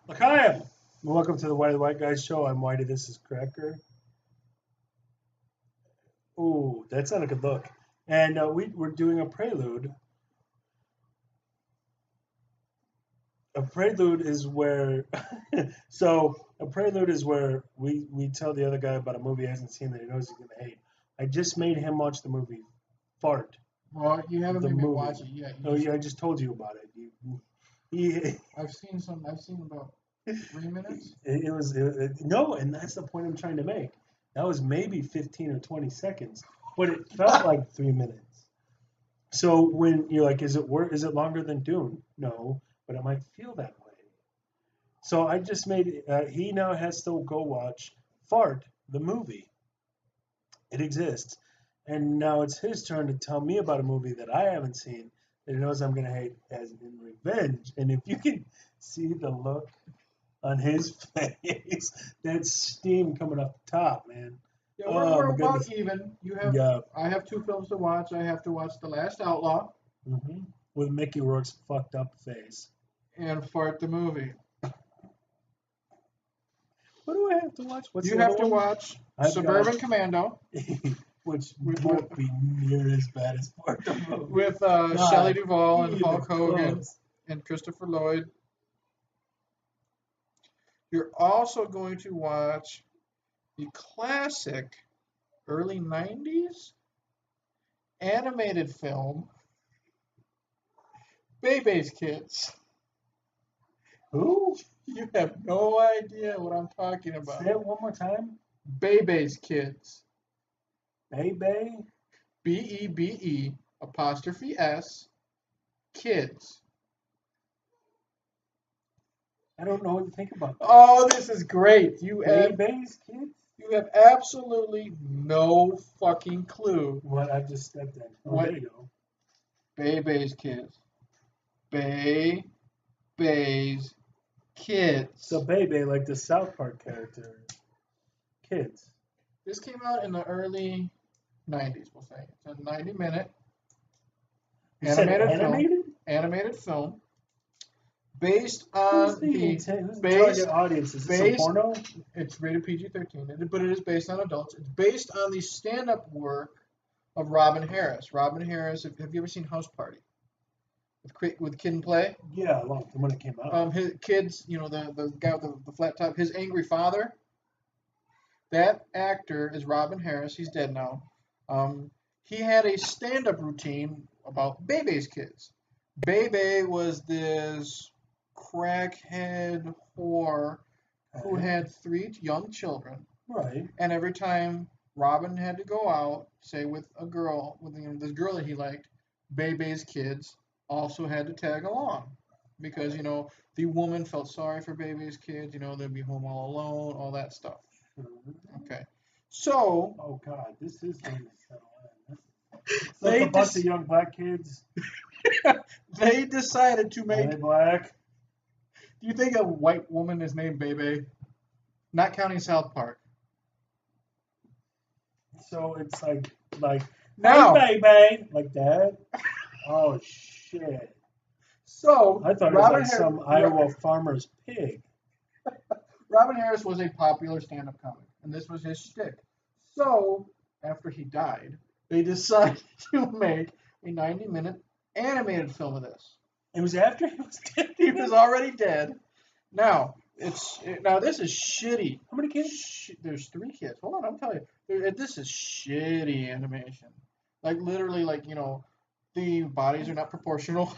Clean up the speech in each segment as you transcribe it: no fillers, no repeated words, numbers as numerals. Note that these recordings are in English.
L'chaim! Welcome to the Whitey White Guys show. I'm Whitey. This is Cracker. Ooh, that's not a good look. And we're doing a prelude. A prelude is where, a prelude is where we tell the other guy about a movie he hasn't seen that he knows he's gonna hate. I just made him watch the movie Fart. Well, you haven't The made me movie. watch it yet. Oh yeah, I just told you about it. I've seen about 3 minutes. No, and that's the point I'm trying to make. That was maybe 15 or 20 seconds, but it felt like 3 minutes. So when you're like, is it longer than Dune? No, but it might feel that way. So I just made. He now has to go watch Fart the movie. It exists, and now it's his turn to tell me about a movie that I haven't seen that he knows I'm gonna hate as in revenge. And if you can see the look on his face, that steam coming off the top, man. Yeah, Oh we're my about goodness. even. You have. Yeah. I have 2 films to watch. I have to watch The Last Outlaw With Mickey Rourke's fucked up face. and Fart the movie. What do I have to watch? What's You the have other to one? watch I've Suburban got- Commando Which With- won't be near as bad as Fart the movie. with Not Shelley Duvall and even Hulk Hogan close. and Christopher Lloyd. You're also going to watch the classic early 90s animated film Bebe's Kids. Who? You have no idea what I'm talking about. Say it one more time. Bebe's Kids. Bebe? Bebe apostrophe S Kids. I don't know what to think about that. Oh, this is great. You have Bebe's Kids? absolutely no fucking clue. What I just stepped in. Oh, What? there you go. Bebe's Kids. Bebe's Kids. So Bebe, like the South Park character. Kids. This came out in the early 90s, we'll say. It's a 90-minute You said animated animated film based on Who's the target based- audience? Is this a based- porno? It's rated PG-13, but it is based on adults. It's based on the stand-up work of Robin Harris. Robin Harris, have you ever seen House Party? With Kid and Play? Yeah, long time when it came out. His kids, the guy with the flat top, his angry father. That actor is Robin Harris. He's dead now. He had a stand-up routine about Bebe's Kids. Bebe was this crackhead whore who had 3 young children. Right. And every time Robin had to go out, say with a girl, with this girl that he liked, Bebe's kids also had to tag along. Because, the woman felt sorry for Bebe's kids, they'd be home all alone, all that stuff. Okay. So, Oh God, this is going to settle in. It's They like a bunch just- of young black kids. they decided to Are make. they black? Do you think a white woman is named Bebe? Not counting South Park. So it's like Now, hey baby, like that. Oh shit! so I thought it was Robin like Har- some Iowa farmer's pig. Robin Harris was a popular stand-up comic, and this was his shtick. So, after he died, they decided to make a 90-minute animated film of this. It was after he was dead. He was already dead. Now, this is shitty. How many kids? There's 3 kids. Hold on, I'm telling you. This is shitty animation. Like, literally, the bodies are not proportional.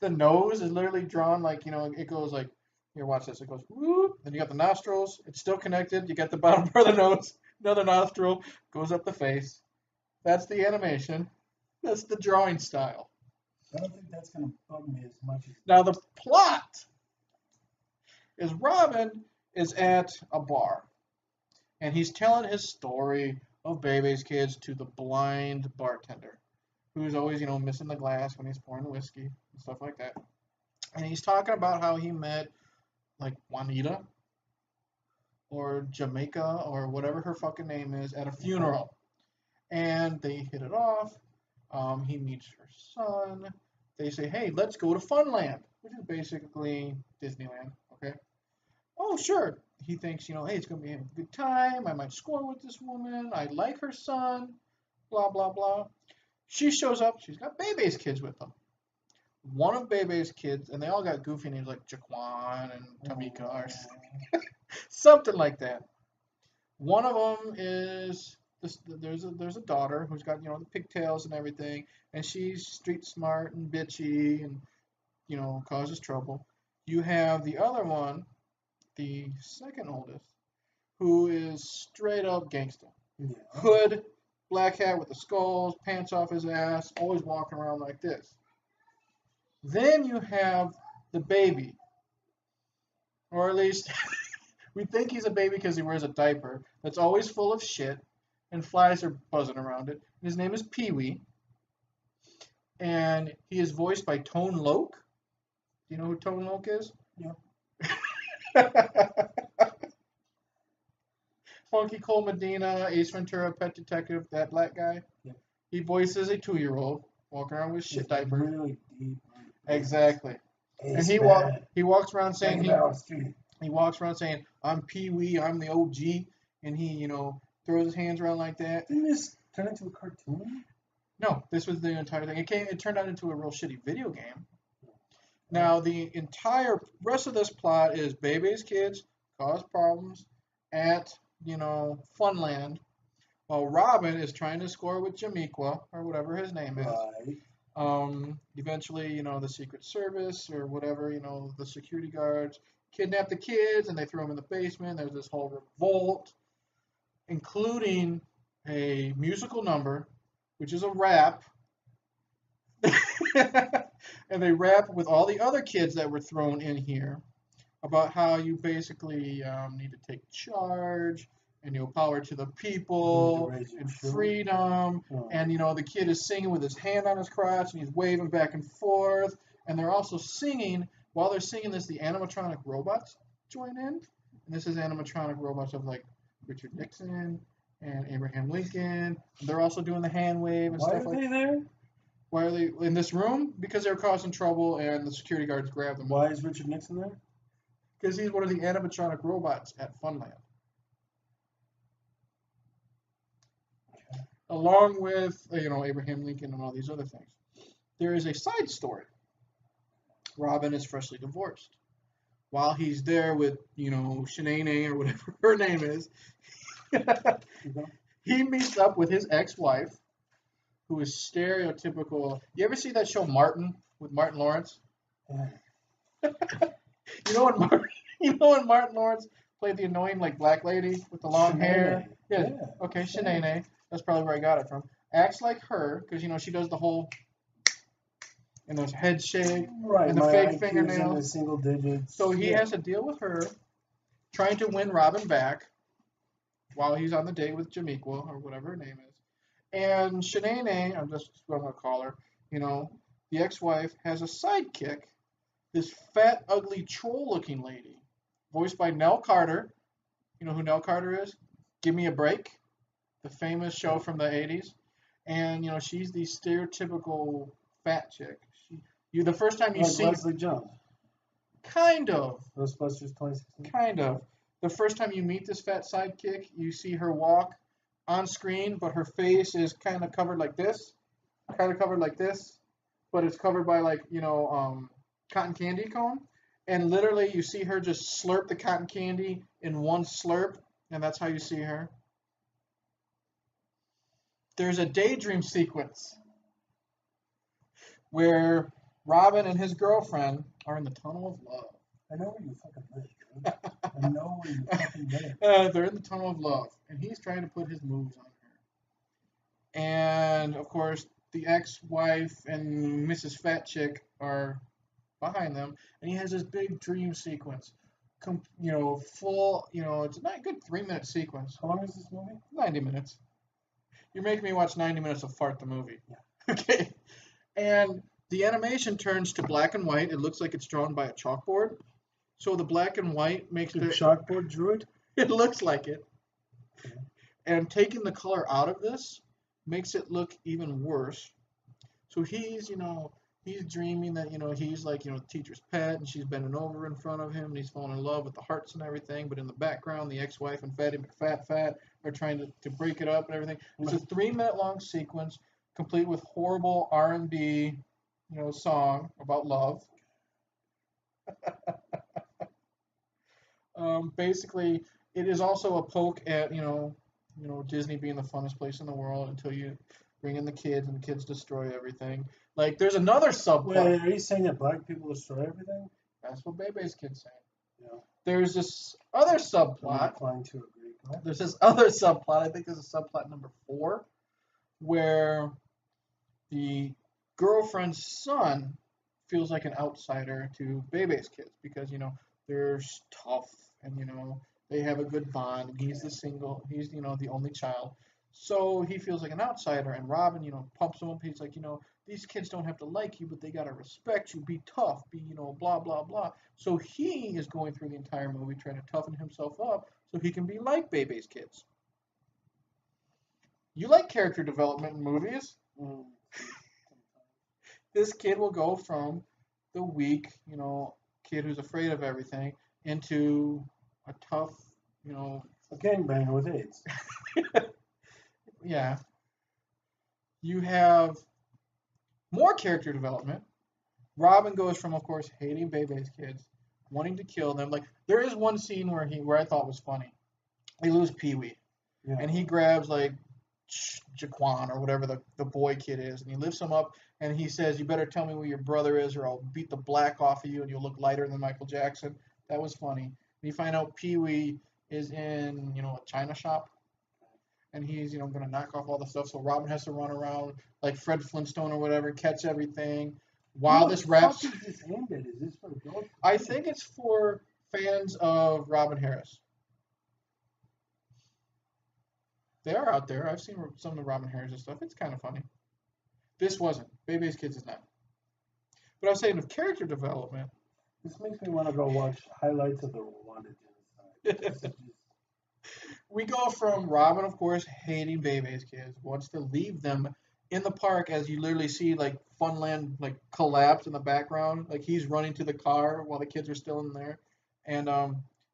The nose is literally drawn like, it goes like, here, watch this. It goes, whoop. Then you got the nostrils. It's still connected. You got the bottom part of the nose. Another nostril goes up the face. That's the animation. That's the drawing style. I don't think that's gonna bug me as much as. Now, the plot is Robin is at a bar, and he's telling his story of Bebe's Kids to the blind bartender, who's always, missing the glass when he's pouring the whiskey and stuff like that. And he's talking about how he met, like, Juanita or Jamaica or whatever her fucking name is at a funeral. And they hit it off. He meets her son. They say, hey, let's go to Funland, which is basically Disneyland. Okay. Oh, sure. He thinks, hey, it's going to be a good time. I might score with this woman. I like her son. Blah, blah, blah. She shows up. She's got Bebe's kids with them. One of Bebe's kids, and they all got goofy names like Jaquan and Tamika or something like that. One of them is there's a daughter who's got the pigtails and everything, and she's street smart and bitchy and causes trouble. You have the other one, the second oldest, who is straight up gangsta. Yeah. Hood, black hat with the skulls, pants off his ass, always walking around like this. Then you have the baby, or at least we think he's a baby because he wears a diaper that's always full of shit, and flies are buzzing around it. And his name is Pee-wee, and he is voiced by Tone Loc. Do you know who Tone Loc is? Yeah. Funky Cole Medina, Ace Ventura, Pet Detective, that black guy. Yeah. He voices a 2-year-old walking around with shit diaper. Really deep. Exactly. And he walks around saying he walks around saying, I'm Pee-wee, I'm the OG, and he throws his hands around like that. Didn't this turn into a cartoon? No, this was the entire thing. It turned out into a real shitty video game. Now the entire rest of this plot is Bebe's kids cause problems at Funland, while Robin is trying to score with Jamiqua or whatever his name is. Right. Eventually, the Secret Service or whatever, the security guards kidnap the kids and they throw them in the basement. There's this whole revolt, including a musical number, which is a rap. And they rap with all the other kids that were thrown in here about how you basically need to take charge and power to the people and freedom. Oh. And the kid is singing with his hand on his crotch and he's waving back and forth. And they're also singing, while they're singing this, the animatronic robots join in. And this is animatronic robots of like Richard Nixon and Abraham Lincoln. They're also doing the hand wave and stuff like that. Why are they there? Why are they in this room? Because they were causing trouble and the security guards grabbed them. Why is Richard Nixon there? Because he's one of the animatronic robots at Funland. Okay. Along with, Abraham Lincoln and all these other things. There is a side story. Robin is freshly divorced. While he's there with, Shanae or whatever her name is, he meets up with his ex-wife, who is stereotypical. You ever see that show Martin with Martin Lawrence? You know when Martin Lawrence played the annoying black lady with the long hair? Yeah. Okay, Shanae. That's probably where I got it from. Acts like her because she does the whole and those head shake and the fake fingernails. The single digits. So he has to deal with her, trying to win Robin back while he's on the date with Jamiqua or whatever her name is. And Shanae, I'm just what I'm going to call her, the ex-wife has a sidekick, this fat, ugly, troll-looking lady, voiced by Nell Carter. You know who Nell Carter is? Give Me a Break, the famous show from the 80s. And, she's the stereotypical fat chick. The first time you see... Leslie Jones. Kind of. Ghostbusters 2016. Kind of. The first time you meet this fat sidekick, you see her walk on screen, but her face is kind of covered like this, but it's covered by cotton candy cone, and literally you see her just slurp the cotton candy in one slurp, and that's how you see her. There's a daydream sequence where Robin and his girlfriend are in the tunnel of love. I know where you fucking live, dude. I know where you fucking live. They're in the tunnel of love, and he's trying to put his moves on her. And, of course, the ex-wife and Mrs. Fat Chick are behind them, and he has this big dream sequence. Full, it's a good 3-minute sequence. How long is this movie? 90 minutes. You're making me watch 90 minutes of Fart the movie. Yeah. Okay. And the animation turns to black and white. It looks like it's drawn by a chalkboard. So the black and white makes the chalkboard drew it? It looks like it. Okay. And taking the color out of this makes it look even worse. So he's, he's dreaming that, he's like, the teacher's pet, and she's bending over in front of him, and he's falling in love with the hearts and everything. But in the background, the ex-wife and Fatty McFat are trying to break it up and everything. It's a 3-minute long sequence, complete with horrible R&B, song about love. Basically, it is also a poke at, Disney being the funnest place in the world until you bring in the kids and the kids destroy everything. Like, there's another subplot. Wait, are you saying that black people destroy everything? That's what Bebe's kid's saying. Yeah. There's this other I'm subplot. inclined to agree. Go ahead. There's this other subplot. I think this is subplot number 4, where the girlfriend's son feels like an outsider to Bebe's kids because, they're tough and, they have a good bond. And he's the only child. So he feels like an outsider, and Robin, pumps him up. He's like, these kids don't have to like you, but they got to respect you, be tough, be, blah, blah, blah. So he is going through the entire movie trying to toughen himself up so he can be like Bebe's kids. You like character development in movies? This kid will go from the weak, kid who's afraid of everything into a tough, a gangbanger with AIDS. Yeah. You have more character development. Robin goes from, of course, hating Bebe's kids, wanting to kill them. Like, there is one scene where I thought was funny. They lose Pee-wee, and he grabs, like, Jaquan or whatever the boy kid is, and he lifts him up, and he says, "You better tell me where your brother is, or I'll beat the black off of you, and you'll look lighter than Michael Jackson." That was funny. And you find out Pee-wee is in, a china shop, and he's, going to knock off all the stuff. So Robin has to run around like Fred Flintstone or whatever, catch everything. While this wraps, is this aimed at? Is this for adults? I think it's for fans of Robin Harris. They are out there. I've seen some of Robin Harris' stuff. It's kind of funny. This wasn't. Bebe's Kids is not. But I was saying of character development. This makes me want to go watch highlights of the Rwanda genocide. We go from Robin, of course, hating Bebe's kids, wants to leave them in the park as you literally see, like, Funland, like, collapse in the background. Like, he's running to the car while the kids are still in there. And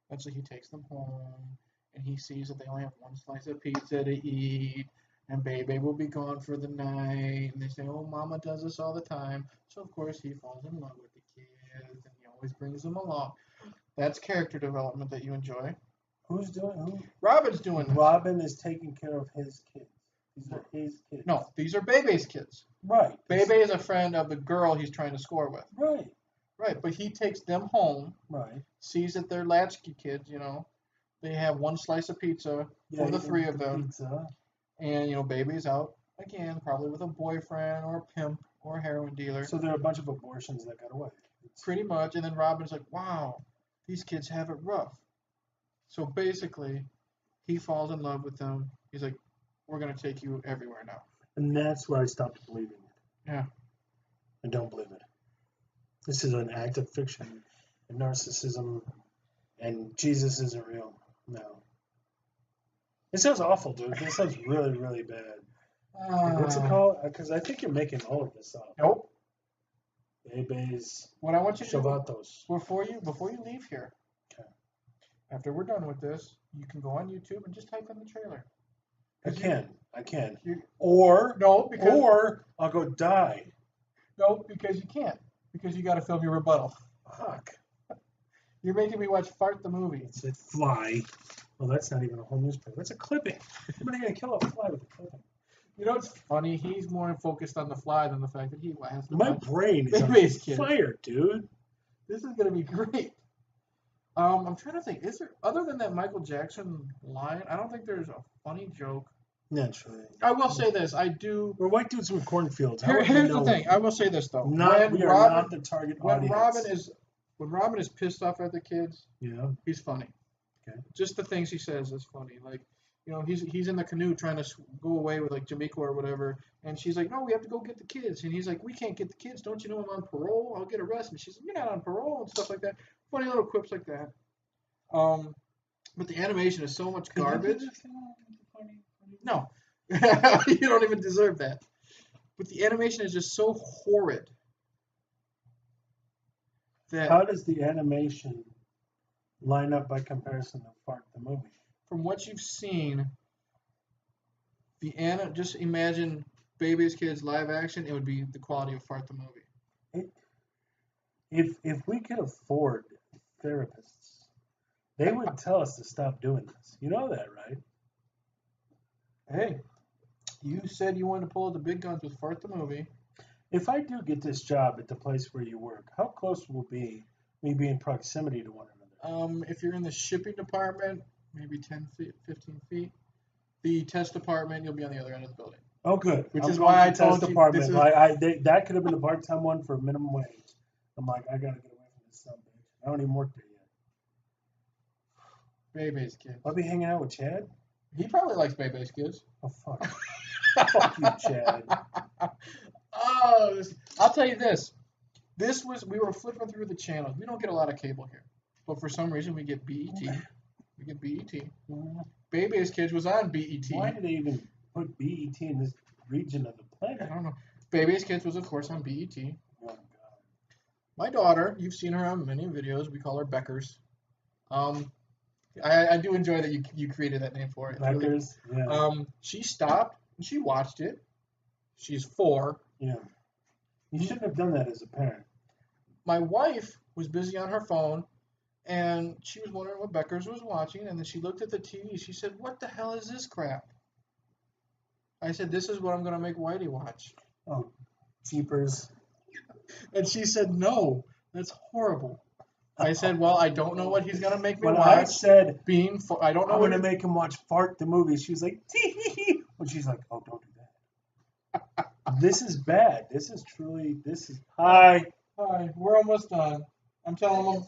eventually he takes them home, and he sees that they only have one slice of pizza to eat, and Bebe will be gone for the night. And they say, "Oh, Mama does this all the time." So, of course, he falls in love with the kids, and he always brings them along. That's character development that you enjoy. Who's doing who? Robin's doing this. Robin is taking care of his kids. These are his kids. No, these are Bebe's kids. Right. Bebe is a friend of the girl he's trying to score with. Right. Right, but he takes them home. Right. Sees that they're latchkey kids, They have one slice of pizza for the 3 of them. Pizza. And, Baby's out again, probably with a boyfriend or a pimp or a heroin dealer. So there are a bunch of abortions that got away. Pretty much. And then Robin's like, "Wow, these kids have it rough." So basically, he falls in love with them. He's like, "We're going to take you everywhere now." And that's where I stopped believing it. Yeah. I don't believe it. This is an act of fiction and narcissism, and Jesus isn't real. No. It sounds awful, dude. This sounds really, really bad. What's it called? Because I think you're making all of this up. Nope. Bebe's What I want you to do Chavatos. before you leave here, Okay. after we're done with this, you can go on YouTube and just type in the trailer. I can. You, Or because I'll go die. because you can't. Because you got to film your rebuttal. Fuck. You're making me watch Fart the movie. It's a fly. Well, that's not even a whole newspaper. That's a clipping. Somebody gonna kill a fly with a clipping. You know what's funny? He's more focused on the fly than the fact that he has to My watch brain is Bebe's on Kids. fire, dude. This is gonna be great. I'm trying to think. Is there, other than that Michael Jackson line? I don't think there's a funny joke. Naturally. I will say this. I do. We're white dudes with cornfields. How would we Here's know? the thing. I will say this though. We are not the target audience. When Robin is pissed off at the kids, Yeah. he's funny. Okay. Just the things he says is funny. Like, he's in the canoe trying to go away with like Jamaica or whatever, and she's like, "No, we have to go get the kids." And he's like, "We can't get the kids. Don't you know I'm on parole? I'll get arrested." And she's like, "You're not on parole," and stuff like that. Funny little quips like that. But the animation is so much garbage. No, you don't even deserve that. But the animation is just so horrid that How does the animation line up by comparison to Fart the movie? from what you've seen, just imagine Baby's Kids live action, it would be the quality of Fart the movie. If we could afford therapists, they would tell us to stop doing this. You know that, right? Hey, you said you wanted to pull out the big guns with Fart the movie. If I do get this job at the place where you work, how close will me be in proximity to one another? If you're in the shipping department, maybe 10 feet, 15 feet. The test department, you'll be on the other end of the building. Oh, good. Which I'm is going why I to told test you department. this is- That could have been a part-time one for minimum wage. I'm like, I gotta get away from this son of a bitch. I don't even work there yet. Bebe's Kids. I'll be hanging out with Chad. He probably likes Bebe's Kids. Oh fuck. Fuck you, Chad. Oh, I'll tell you this. We were flipping through the channels. We don't get a lot of cable here, but for some reason we get BET. We get BET. Bebe's Kids was on BET. Why did they even put BET in this region of the planet? I don't know. Baby's Kids was, of course, on BET. Oh, God. My daughter, you've seen her on many videos. We call her Beckers. I do enjoy that you created that name for it. Beckers? Really, yeah. she stopped and she watched it. She's 4. Yeah. You shouldn't have done that as a parent. My wife was busy on her phone, and she was wondering what Beckers was watching, and then she looked at the TV. She said, "What the hell is this crap?" I said, "This is what I'm going to make Whitey watch." Oh, jeepers. And she said, "No, that's horrible." I said, "Well, I don't know what he's going to make me When watch." I said, I don't know I'm what going to make him watch Fart the movie, she was like, tee. And she's like, oh, don't do that. This is bad. This is. Hi. Hi, we're almost done. I'm telling him.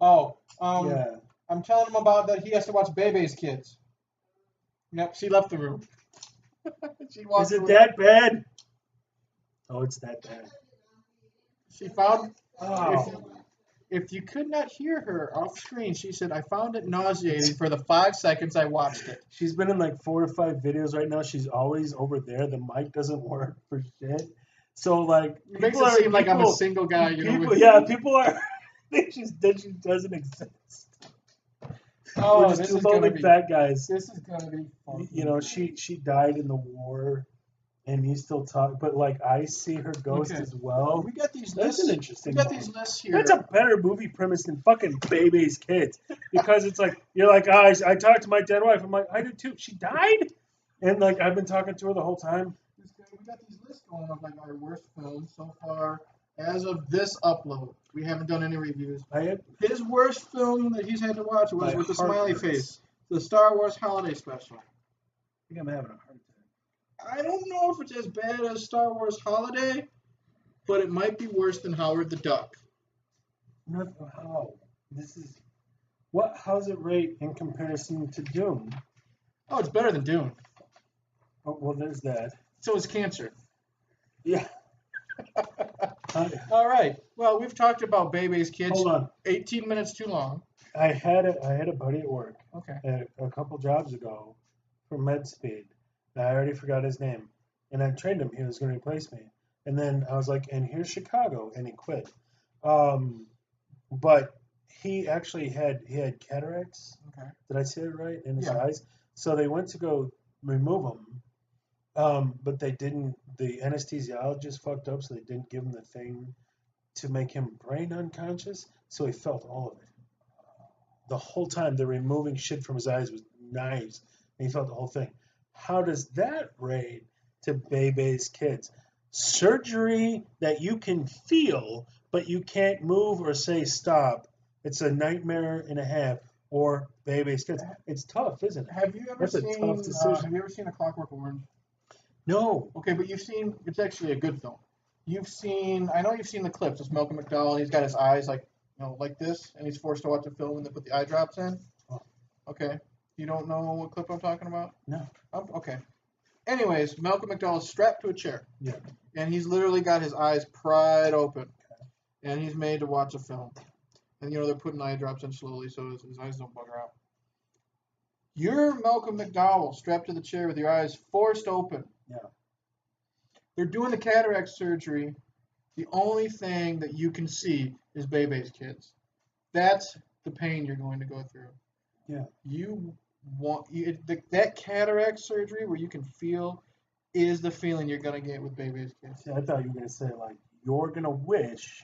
Oh, Yeah. I'm telling him about that he has to watch Bebe's Kids. Yep, she left the room. Is it that bad? Oh, it's that bad. She found. Oh. If you could not hear her off screen, she said, "I found it nauseating for the 5 seconds I watched it." She's been in like 4 or 5 videos right now. She's always over there. The mic doesn't work for shit. So like, It makes it seem like I'm a single guy. People are think that she doesn't exist. Oh, We're just two lonely fat guys. This is gonna be fun. You know, she died in the war, and you still talk. But like, I see her ghost as well. We got these That's lists. an interesting. We got these lists here. That's a better movie premise than fucking Bebe's Kids, because it's like you're like, oh, I talked to my dead wife. I'm like, I did too. She died, and like I've been talking to her the whole time. We got these lists going of like our worst films so far as of this upload. We haven't done any reviews. His worst film that he's had to watch was with the smiley face, the Star Wars Holiday Special. I think I'm having a heart attack. I don't know if it's as bad as Star Wars Holiday, but it might be worse than Howard the Duck. How? How's it rate in comparison to Dune? Oh, it's better than Dune. Oh, well, there's that. So is Cancer. Yeah. All right. Well, we've talked about Bebe's Kids. Hold on. 18 minutes too long. I had a buddy at work. Okay. A couple jobs ago from MedSpeed. I already forgot his name. And I trained him. He was going to replace me. And then I was like, and here's Chicago. And he quit. But he actually had cataracts. Okay. Did I say it right? In his eyes. So they went to go remove them. But they didn't. The anesthesiologist fucked up, so they didn't give him the thing to make him brain unconscious. So he felt all of it. The whole time they're removing shit from his eyes with knives, and he felt the whole thing. How does that rate to Bebe's Kids? Surgery that you can feel, but you can't move or say stop. It's a nightmare and a half. Or Bebe's Kids. It's tough, isn't it? Have you ever seen? Tough decision. Have you ever seen A Clockwork Orange? No. Okay, but you've seen. It's actually a good film. I know you've seen the clips. It's Malcolm McDowell. He's got his eyes like this, and he's forced to watch a film and they put the eye drops in. Oh. Okay. You don't know what clip I'm talking about? No. Okay. Anyways, Malcolm McDowell's strapped to a chair. Yeah. And he's literally got his eyes pried open. And he's made to watch a film. And, they're putting eye drops in slowly so his eyes don't bugger out. You're Malcolm McDowell strapped to the chair with your eyes forced open. Yeah. They're doing the cataract surgery The only thing that you can see is Bebe's kids. That's the pain you're going to go through. Yeah. That cataract surgery where you can feel is the feeling you're gonna get with Bebe's kids. See, I thought you were gonna say like you're gonna wish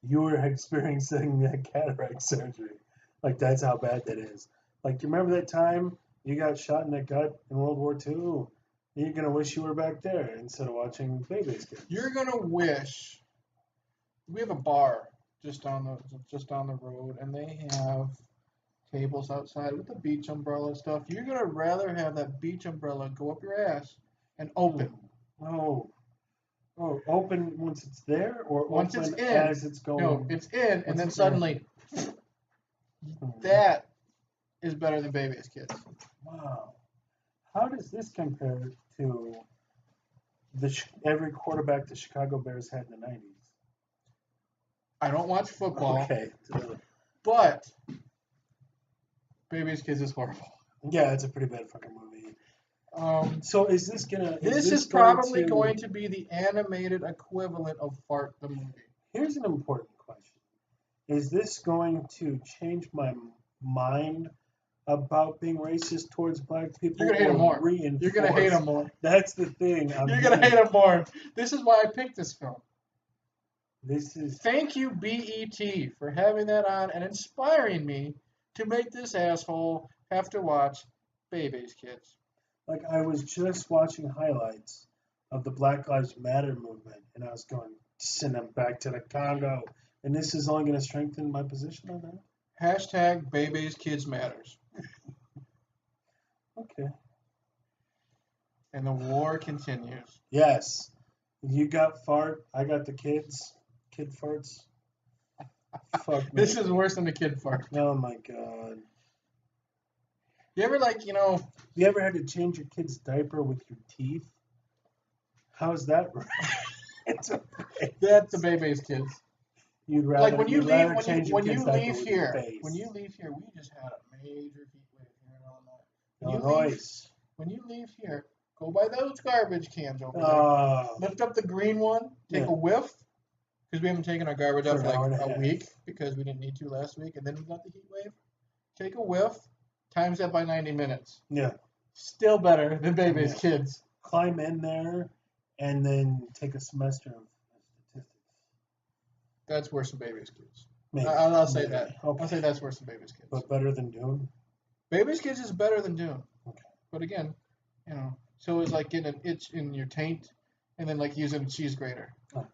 you were experiencing that cataract surgery. Like that's how bad that is. Like you remember that time you got shot in the gut in World War II? You're gonna wish you were back there instead of watching Bebe's kids. You're gonna wish. We have a bar just down the road, and they have tables outside with the beach umbrella and stuff. You're gonna rather have that beach umbrella go up your ass and open. Oh, open once it's there, or Once open it's in. as it's going. No, it's in, and then it's suddenly, that is better than Bebe's kids. Wow. How does this compare to every quarterback the Chicago Bears had in the 90s? I don't watch football, Okay. but Bebe's Kids is horrible. Yeah, it's a pretty bad fucking movie. So is this gonna? This is probably going to be the animated equivalent of Fart the movie. Here's an important question: is this going to change my mind about being racist towards black people? You're gonna hate them more. You're gonna hate them more. That's the thing. You're gonna hate them more. This is why I picked this film. Thank you, BET, for having that on and inspiring me to make this asshole have to watch Bebe's Kids. Like, I was just watching highlights of the Black Lives Matter movement, and I was going, send them back to the Congo. And this is only going to strengthen my position on that? Hashtag Bebe's Kids Matters. Okay. And the war continues. Yes. You got fart, I got the kids. Kid farts. Fuck me. This is worse than the kid fart. Oh, my God. You ever, You ever had to change your kid's diaper with your teeth? How's that? That's the Bebe's Kids. You'd rather when you leave here, we just had a major heat wave here in Illinois. When you leave here, go by those garbage cans over there. Lift up the green one, take a whiff, because we haven't taken our garbage out for like a week because we didn't need to last week, and then we got the heat wave. Take a whiff. Times that by 90 minutes. Yeah. Still better than Bebe's Kids. Climb in there and then take a semester of statistics. That's worse than Bebe's Kids. Maybe. I'll say that. Okay. I'll say that's worse than Bebe's Kids. But better than Dune? Baby's Kids is better than Dune. Okay. But again, so it's like getting an itch in your taint and then like using a cheese grater. Oh,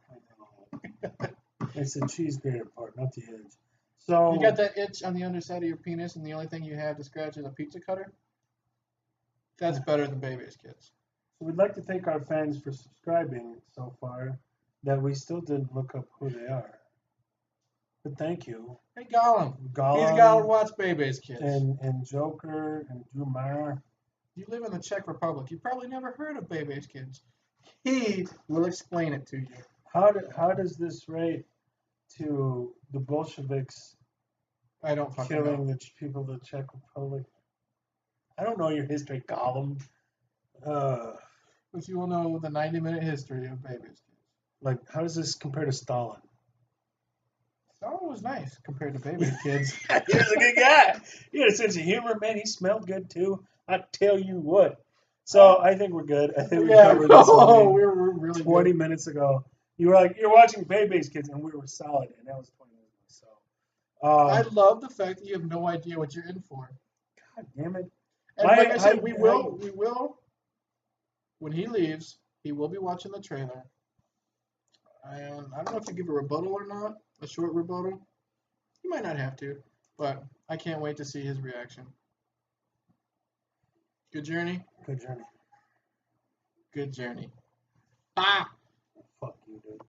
it's the cheese grater part, not the edge. So you got that itch on the underside of your penis, and the only thing you have to scratch is a pizza cutter? That's better than Bebe's Kids. So we'd like to thank our fans for subscribing so far, that we still didn't look up who they are. But thank you. Hey, Gollum. He's got to watch Bebe's Kids. And Joker and Drew Meyer. You live in the Czech Republic. You probably never heard of Bebe's Kids. He will explain it to you. How does this rate to the Bolsheviks I don't fucking killing know. the people of the Czech Republic? I don't know your history, Gollum. But you will know the 90-minute history of Bebe's Kids. Like, how does this compare to Stalin? Stalin was nice compared to Bebe's Kids. He was a good guy. He had a sense of humor, man. He smelled good, too. I tell you what. So, I think we're good. I think we covered this we're really 20 minutes ago. You were like, you're watching Bebe's Kids, and we were solid, and that was 20 minutes ago. So, I love the fact that you have no idea what you're in for. God damn it. And like I said, we will, when he leaves, he will be watching the trailer. And I don't know if you give a rebuttal or not, a short rebuttal. You might not have to, but I can't wait to see his reaction. Good journey? Good journey. Good journey. Ah! Fuck you, dude.